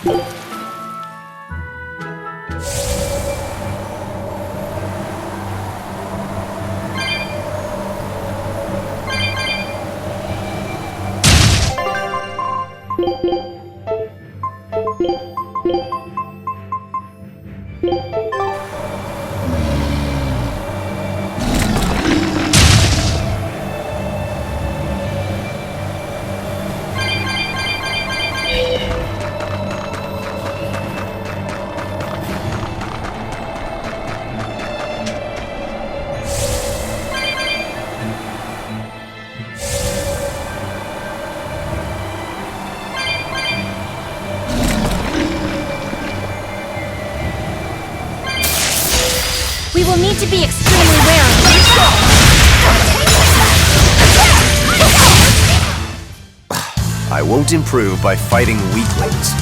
We will need to be extremely wary. I won't improve by fighting weaklings.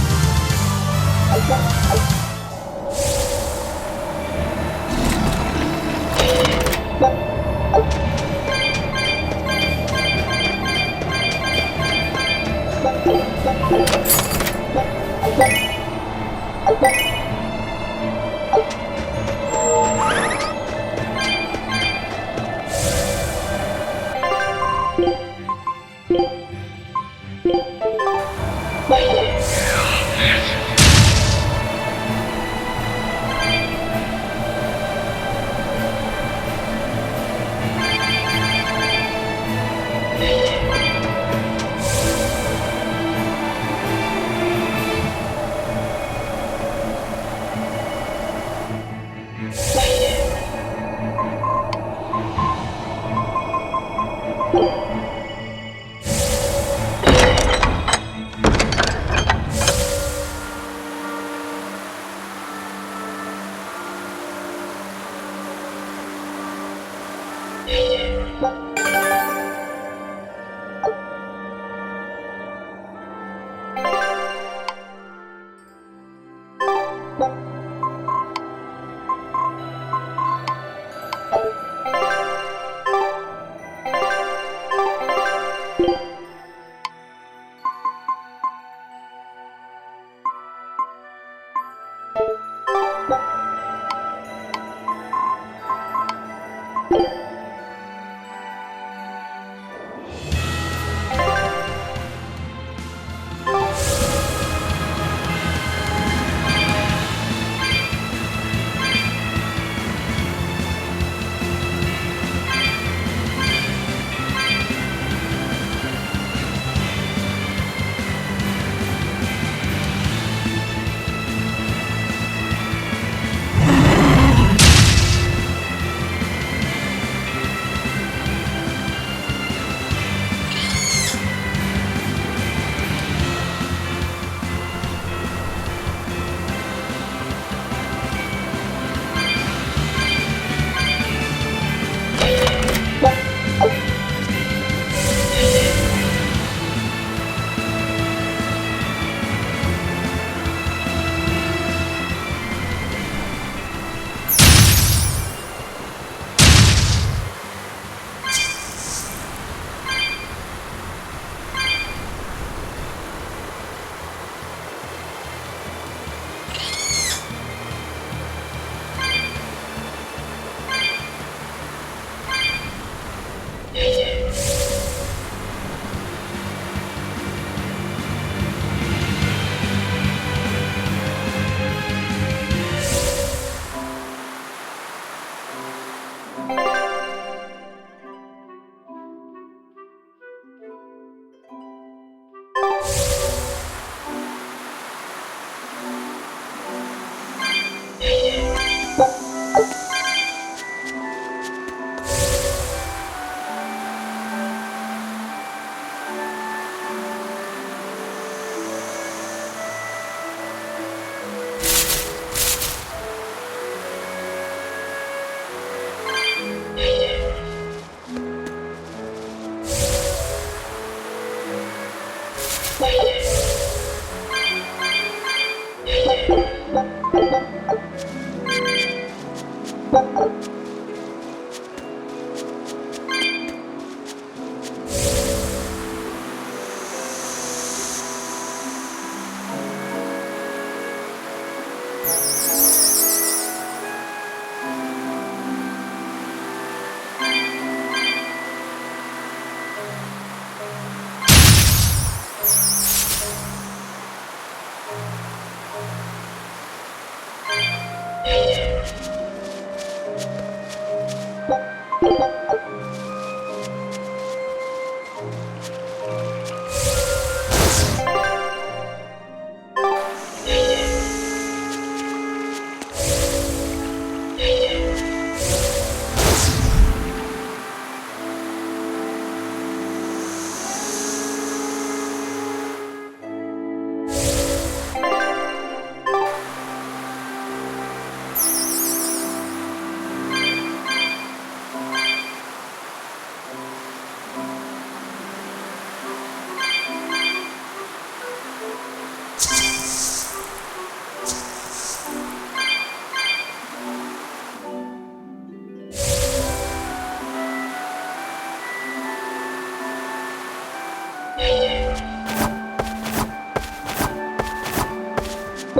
I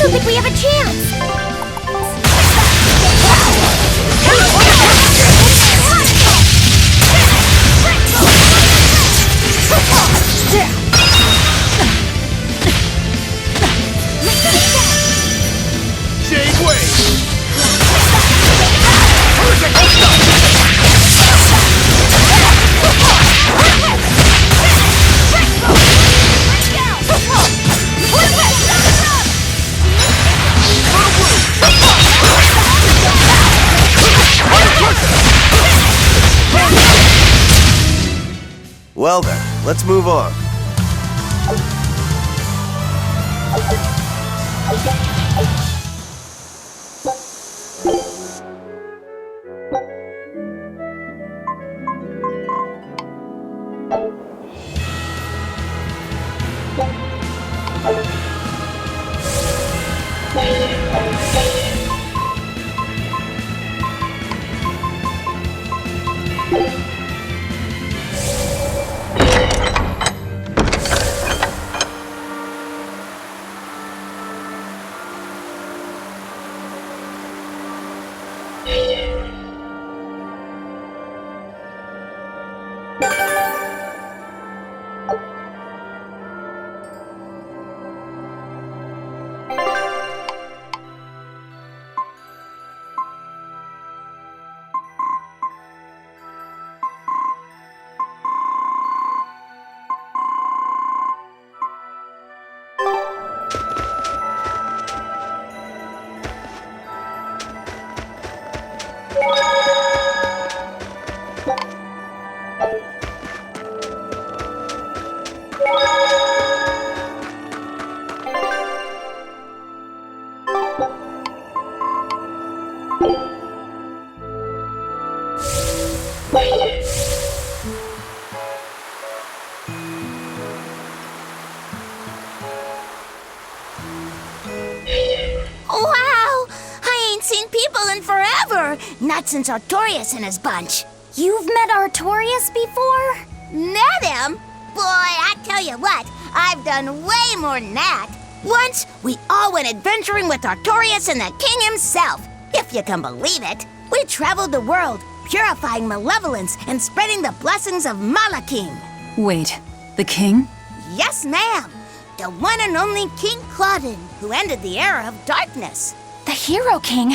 don't think we have a chance! Well then, let's move on. Wow! I ain't seen people in forever! Not since Artorias and his bunch. You've met Artorias before? Met him? Boy, I tell you what, I've done way more than that. Once, we all went adventuring with Artorias and the king himself. If you can believe it. We traveled the world, purifying malevolence and spreading the blessings of Malakim. Wait, the king? Yes, ma'am. The one and only King Claudin, who ended the era of darkness. The Hero King?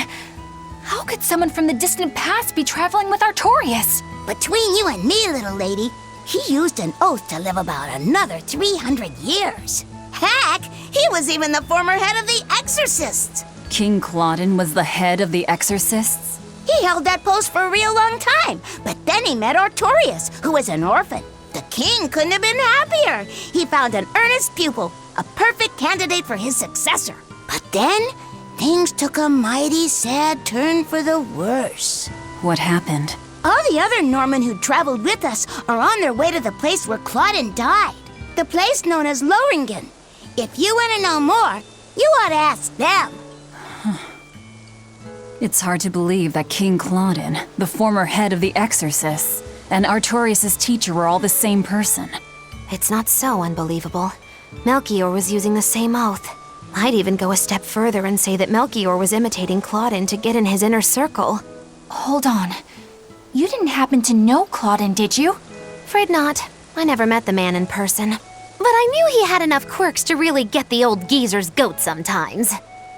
How could someone from the distant past be traveling with Artorias? Between you and me, little lady, He used an oath to live about another 300 years. Heck, he was even the former head of the Exorcists. King Claudin was the head of the Exorcists? He held that post for a real long time, but then he met Artorias, who was an orphan. The king couldn't have been happier. He found an earnest pupil, a perfect candidate for his successor. But then, things took a mighty sad turn for the worse. What happened? All the other Norman who traveled with us are on their way to the place where Claudin died. The place known as Loringen. If you want to know more, you ought to ask them. It's hard to believe that King Claudin, the former head of the Exorcists, and Artorias' teacher were all the same person. It's not so unbelievable. Melchior was using the same oath. I'd even go a step further and say that Melchior was imitating Claudin to get in his inner circle. Hold on. You didn't happen to know Claudin, did you? Afraid not. I never met the man in person. But I knew he had enough quirks to really get the old geezer's goat sometimes.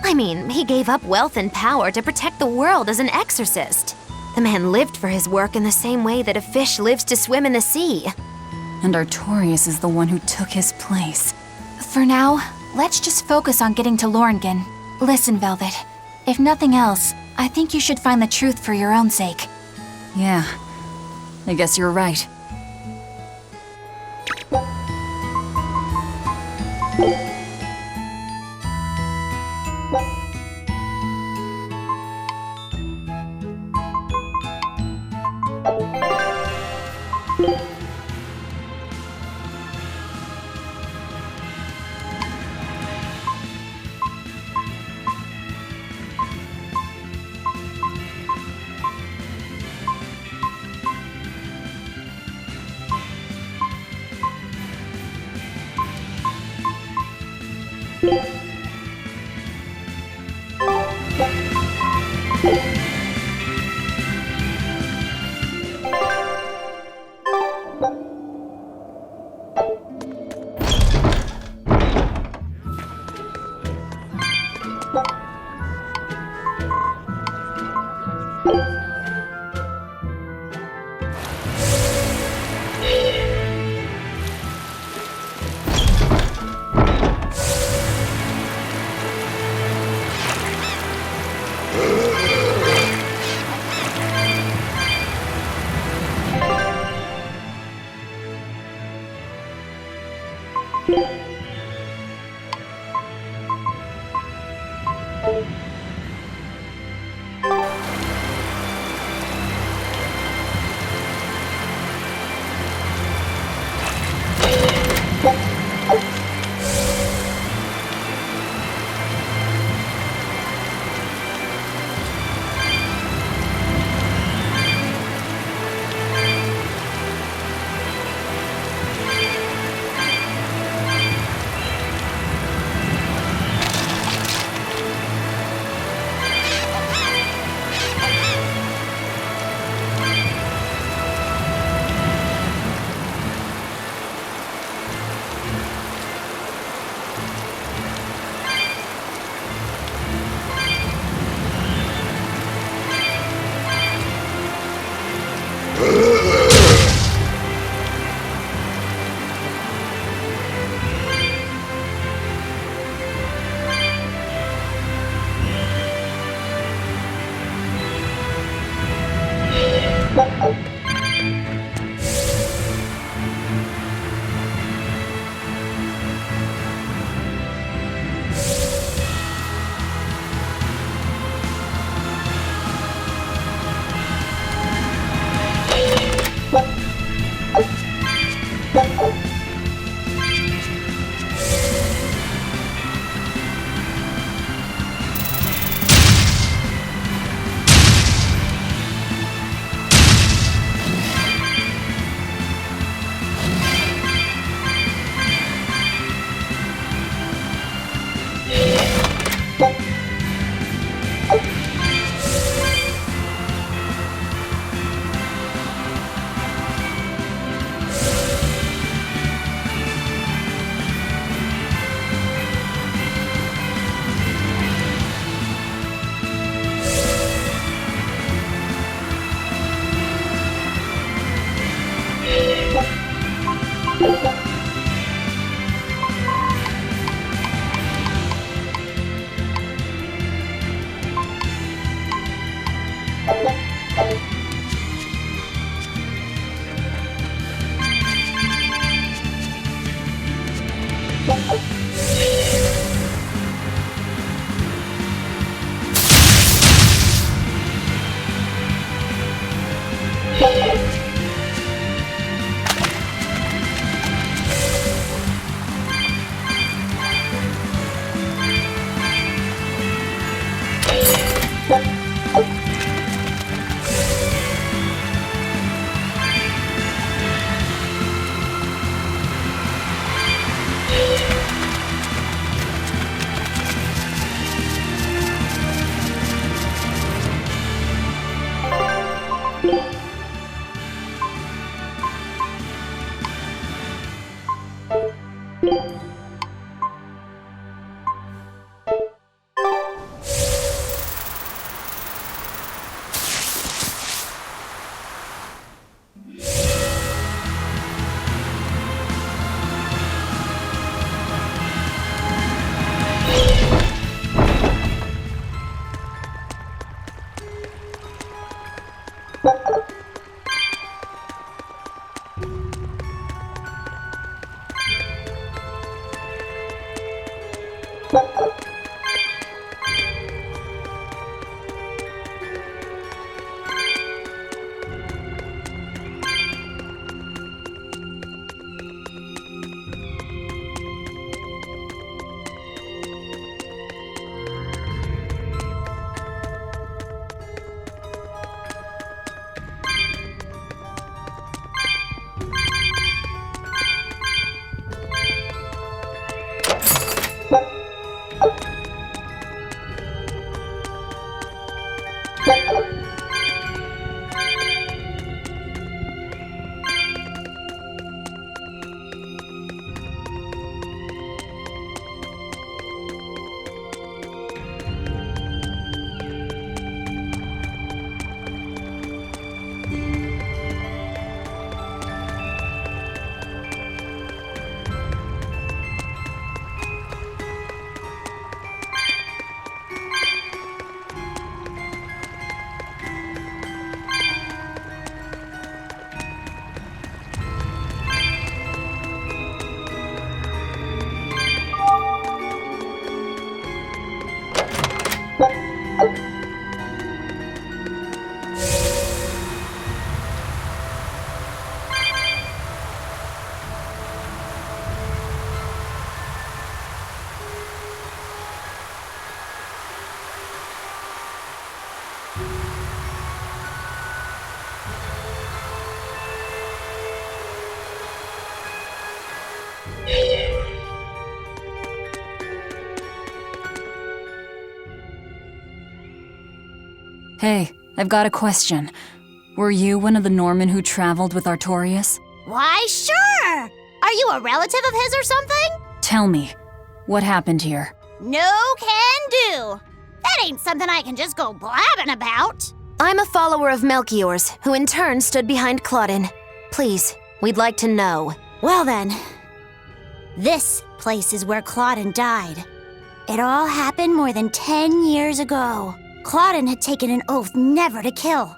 I mean, he gave up wealth and power to protect the world as an exorcist. The man lived for his work in the same way that a fish lives to swim in the sea. And Artorias is the one who took his place. For now, let's just focus on getting to Loringen. Listen, Velvet. If nothing else, I think you should find the truth for your own sake. Yeah, I guess you're right. Hey, I've got a question. Were you one of the Norman who traveled with Artorias? Why, sure! Are you a relative of his or something? Tell me, what happened here? No can do. That ain't something I can just go blabbing about. I'm a follower of Melchior's, who in turn stood behind Claudin. Please, we'd like to know. Well then, this place is where Claudin died. It all happened more than 10 years ago. Claudin had taken an oath never to kill,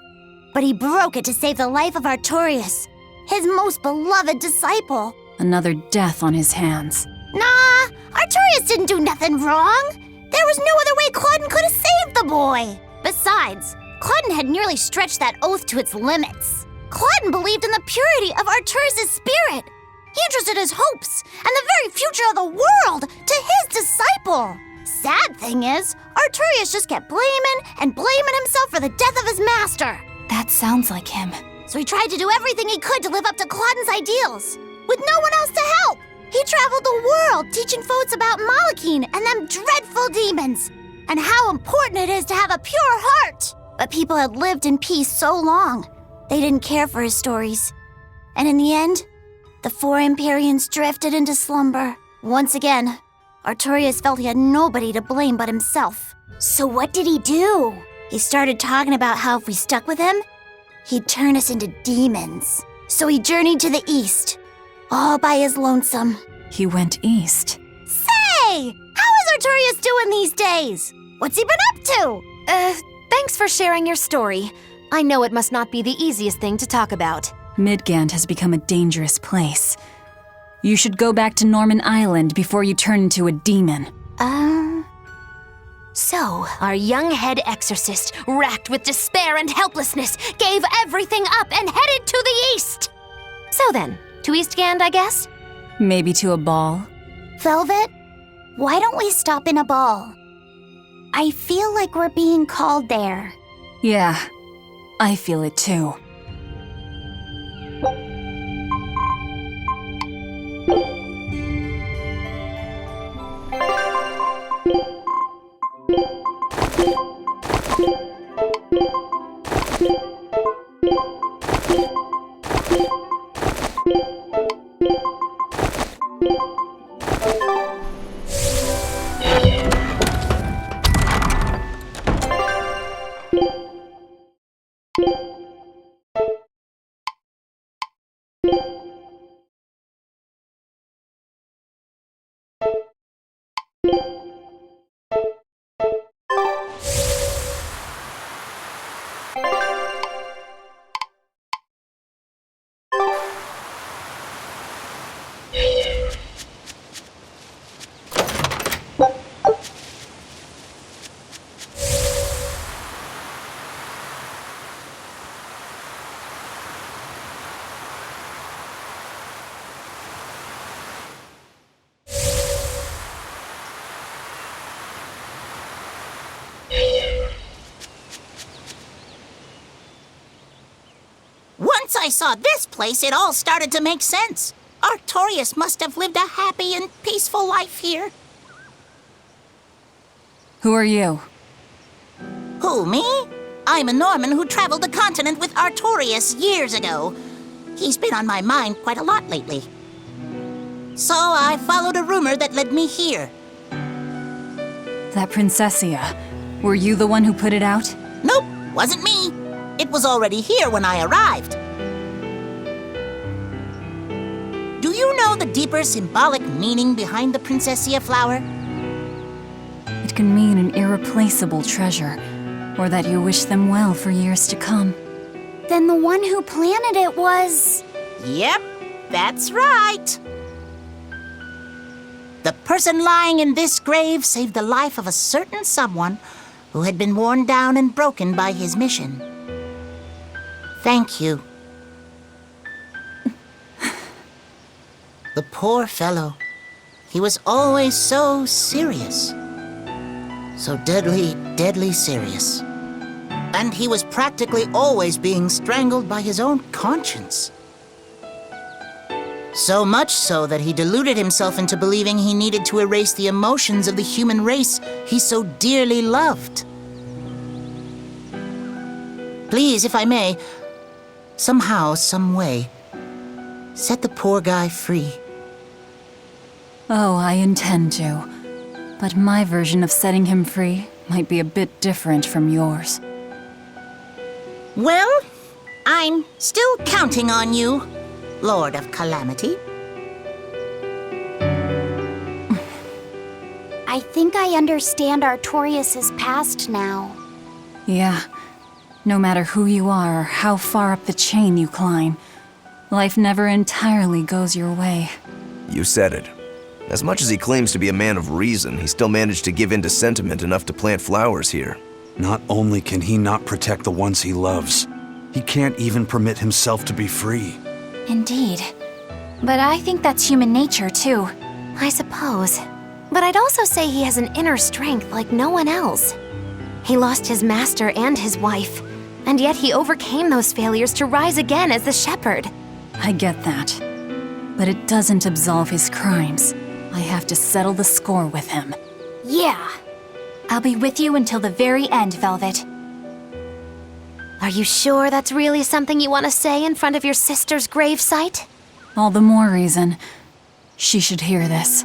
but he broke it to save the life of Artorias, his most beloved disciple. Another death on his hands. Nah, Artorias didn't do nothing wrong. There was no other way Claudin could have saved the boy. Besides, Claudin had nearly stretched that oath to its limits. Claudin believed in the purity of Artorias' spirit. He entrusted his hopes and the very future of the world to his disciple. Sad thing is, Artorias just kept blaming himself for the death of his master. That sounds like him. So he tried to do everything he could to live up to Claudin's ideals, with no one else to help. He traveled the world teaching folks about Malachine and them dreadful demons, and how important it is to have a pure heart. But people had lived in peace so long, they didn't care for his stories. And in the end, the four Empyreans drifted into slumber. Once again, Artorias felt he had nobody to blame but himself. So what did he do? He started talking about how if we stuck with him, he'd turn us into demons. So he journeyed to the east, all by his lonesome. He went east. Say! How is Artorias doing these days? What's he been up to? Thanks for sharing your story. I know it must not be the easiest thing to talk about. Midgand has become a dangerous place. You should go back to Norman Island before you turn into a demon. So, our young head exorcist, racked with despair and helplessness, gave everything up and headed to the east! So then, to Eastgand, I guess? Maybe to a ball? Velvet, why don't we stop in a ball? I feel like we're being called there. Yeah, I feel it too. Once I saw this place, it all started to make sense. Artorias must have lived a happy and peaceful life here. Who are you? Who, me? I'm a Norman who traveled the continent with Artorias years ago. He's been on my mind quite a lot lately. So I followed a rumor that led me here. That Princessia. Were you the one who put it out? Nope, wasn't me. It was already here when I arrived. Do you know the deeper symbolic meaning behind the Princessia flower? It can mean an irreplaceable treasure, or that you wish them well for years to come. Then the one who planted it was... Yep, that's right. The person lying in this grave saved the life of a certain someone who had been worn down and broken by his mission. Thank you. The poor fellow. He was always so serious. So deadly, deadly serious. And he was practically always being strangled by his own conscience. So much so that he deluded himself into believing he needed to erase the emotions of the human race he so dearly loved. Please, if I may, somehow, some way, set the poor guy free. Oh, I intend to. But my version of setting him free might be a bit different from yours. Well, I'm still counting on you, Lord of Calamity. I think I understand Artorias' past now. Yeah. No matter who you are or how far up the chain you climb, life never entirely goes your way. You said it. As much as he claims to be a man of reason, he still managed to give in to sentiment enough to plant flowers here. Not only can he not protect the ones he loves, he can't even permit himself to be free. Indeed. But I think that's human nature, too. I suppose. But I'd also say he has an inner strength like no one else. He lost his master and his wife, and yet he overcame those failures to rise again as the shepherd. I get that. But it doesn't absolve his crimes. I have to settle the score with him. Yeah. I'll be with you until the very end, Velvet. Are you sure that's really something you want to say in front of your sister's gravesite? All the more reason she should hear this.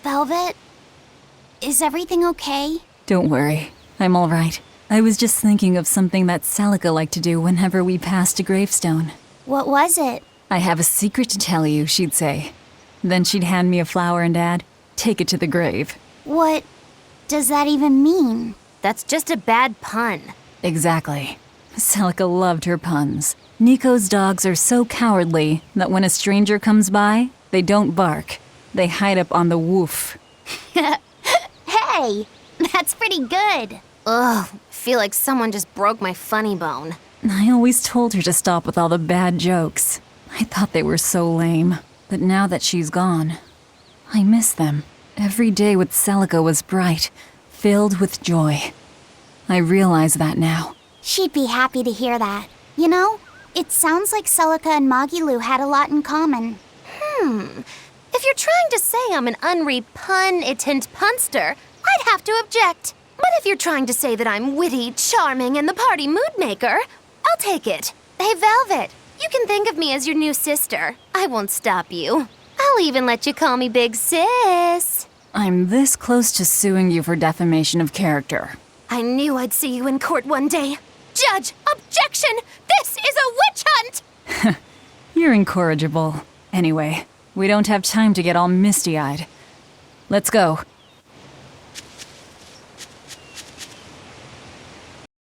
Velvet, is everything okay? Don't worry, I'm all right. I was just thinking of something that Celica liked to do whenever we passed a gravestone. What was it? I have a secret to tell you, she'd say. Then she'd hand me a flower and add, take it to the grave. What does that even mean? That's just a bad pun. Exactly. Celica loved her puns. Nico's dogs are so cowardly that when a stranger comes by, they don't bark. They hide up on the woof. Hey, that's pretty good. Ugh, feel like someone just broke my funny bone. I always told her to stop with all the bad jokes. I thought they were so lame. But now that she's gone, I miss them. Every day with Celica was bright, filled with joy. I realize that now. She'd be happy to hear that. You know, it sounds like Celica and Magilu had a lot in common. If you're trying to say I'm an unrepunitent punster, I'd have to object. But if you're trying to say that I'm witty, charming, and the party mood maker, I'll take it. Hey, Velvet, you can think of me as your new sister. I won't stop you. I'll even let you call me Big Sis. I'm this close to suing you for defamation of character. I knew I'd see you in court one day. Judge, objection! This is a witch hunt! You're incorrigible. Anyway, we don't have time to get all misty-eyed. Let's go.